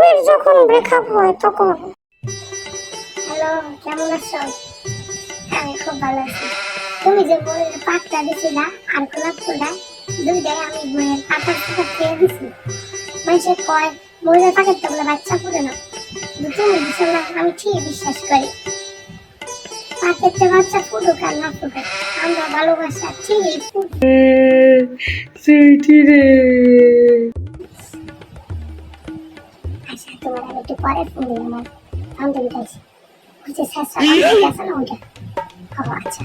বান্ধবীর যখন ব্রেকআপ হয় তখন। হ্যালো, কেমন আছো? আমি খুব ভালো আছি। তুমি যে বইয়ের পাতটা দিছিলা আর গোলাপটা দুইটাই আমি বইয়ের পাতার সাথে খেয়ে দিছি। মানুষের কয় বইয়ের পাকেটটা বলে বাচ্চা ফুটে না, কিন্তু তুমি দিছো না, আমি ঠিক বিশ্বাস করি। পাকেটটা বাচ্চা ফুটুক আর না ফুটুক, আমরা ভালোবাসা ঠিকই ফুটবে। সুইটি রে। আচ্ছা, তোমার আমি একটু পরে ফোন দিই, আমার বান্ধবী পাইছি। বুঝছে শেষটা বান্ধবী আছে না ওইটা। ও আচ্ছা।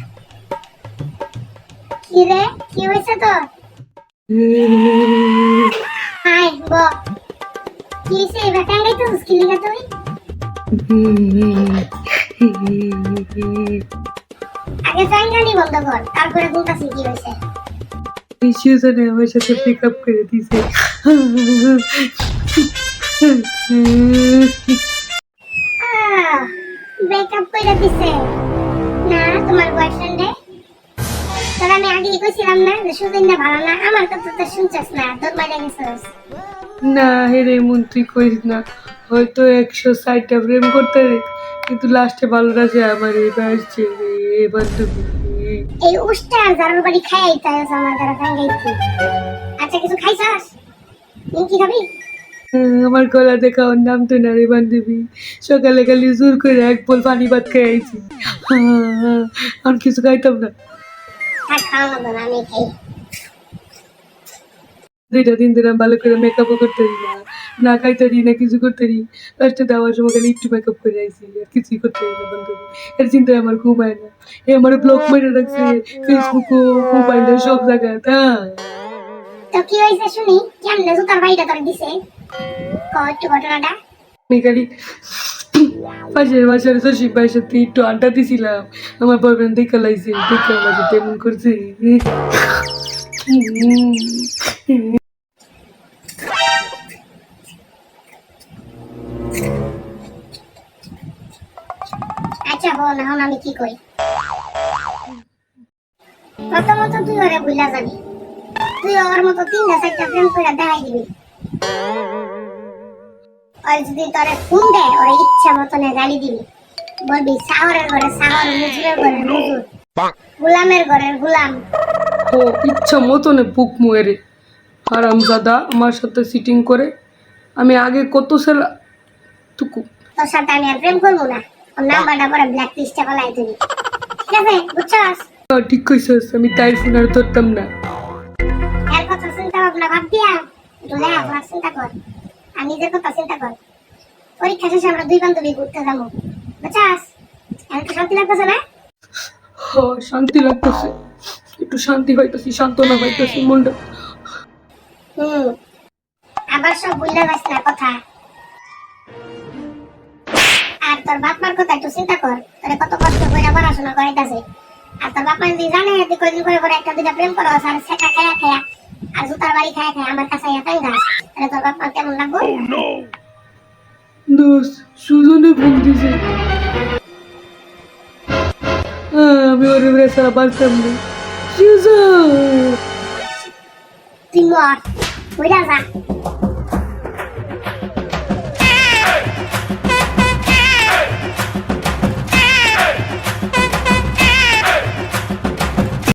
কি রে, কি হয়েছে তোর? হাই বল, কি হয়েছে? এবার টাঙ্গাইতেছিস কি লিগা তুই? আগে টাঙ্গানি বন্ধ কর, তারপরে বলতাছি কি হয়েছে। সুজনে আমার সাথে ব্রেকআপ করে দিছে। ব্রেকআপ কইরা দিছে না তোমার বয়ফ্রেন্ডে? তোর আমি আগেই কইছিলাম না যে সুদিনটা ভালো না, আমার কথা তো শুনছস না, তোর মাইরা গেছস। না হেরে মন তুই কইস না, হয়তো 160টা প্রেম করতে রে, কিন্তু লাস্টে ভালো রাখে আমার এবার বান্ধবী। এই উষ্টা আর জারুর বাড়ি খাই তাই আমার দ্বারা টাঙ্গাইছি। আচ্ছা কিছু খাইছস? নিমকি খাবি? আমার গলা দেখা ওর নাম তো না রে বান্ধবী, সকালে খালি জোর করে এক বল পানি ভাত খেয়ে আইছি, আর কিছু খাইতাম না। থাক, খাওয়া না, আমি খাই। 2 দিন ধরে আমি ভালো করে মেকআপও করতে পারি না, না খাইতে পারি না, কিছু করতে পারি। লাস্টে দেওয়ার সময় খালি একটু মেকআপ করে আইছি, আর কিছুই করতে পারি না বান্ধবী। এর চিন্তায় আমার ঘুম হয় না, এ আমার ব্লক মেরে রাখছে ফেসবুকও, মোবাইলে, সব জায়গায়। তো কি হয়েছে শুনি, কেমনে জুতার বাড়িটা তোর দিছে? কও একটু ঘটনাটা। আমি খালি পাশের বাসার শশী ভাইয়ের সাথে একটু আড্ডা দিছিলাম, আমার বয়ফ্রেন্ড দেখে লাইছে, দেখে আমার সাথে এমন করছে। আচ্ছা বল এখন আমি কি কই। প্রথমত তুই ওরে ভুলা যাবি, তুই ওর মতো 3-4টা প্রেম করে দেখাই দিবি। ওই যদি তোরে ফোন দেয় ওরে ইচ্ছা মতনে গালি দিবি, বলবি সাহরের ঘরে সাহর, মুজুরের ঘরে মুজুর, গুলামের ঘরের গুলাম। ও ইচ্ছা মতনে বুক মুয়েরে হারামজাদা আমার সাথে সিটিং করে। আমি আগে কত সাল টুকু। তোর সাথে আমি আর প্রেম করবো না, ওর নাম্বারটা পরে ব্ল্যাক লিস্টে ফেলাই দিবি, ঠিক আছে? বুঝছস? ঠিক কইছস, আমি তাই ফোন আর ধরতাম না। এর কথা চিন্তা ভাবনা বাদ দিয়া একটু লেখাপড়ার চিন্তা কর, আর নিজের কথা চিন্তা কর। পরীক্ষা শেষে আমরা 2 বান্ধবী ঘুরতে যাবো, বুঝছস? এখন তো শান্তি লাগতেছে না? শান্তি লাগতেছে, একটু শান্তি পাইতেছি, সান্ত্বনা পাইতেছি মনটা। আবার সব ভুলে যাস না কথা। আর তোর বাপ মার কথা একটু চিন্তা কর, তোরে কত কষ্ট করে পড়াশোনা করাইতাছে। আর তোর বাপ মা যদি জানে তুই কয়দিন পরে পরে 1-2টা প্রেম করস আর সেটা খায়া খায়া আর জুতার বাড়ি খায়া খায়া আমার কাছে আইয়া টাঙ্গাস, তাহলে তোর বাপ মা কেমন লাগবো? দোষ সুজনে ফোন দিছে, আমি ওর এবারে সারা পারতাম না। সুজন তুই মর, বুঝা যা।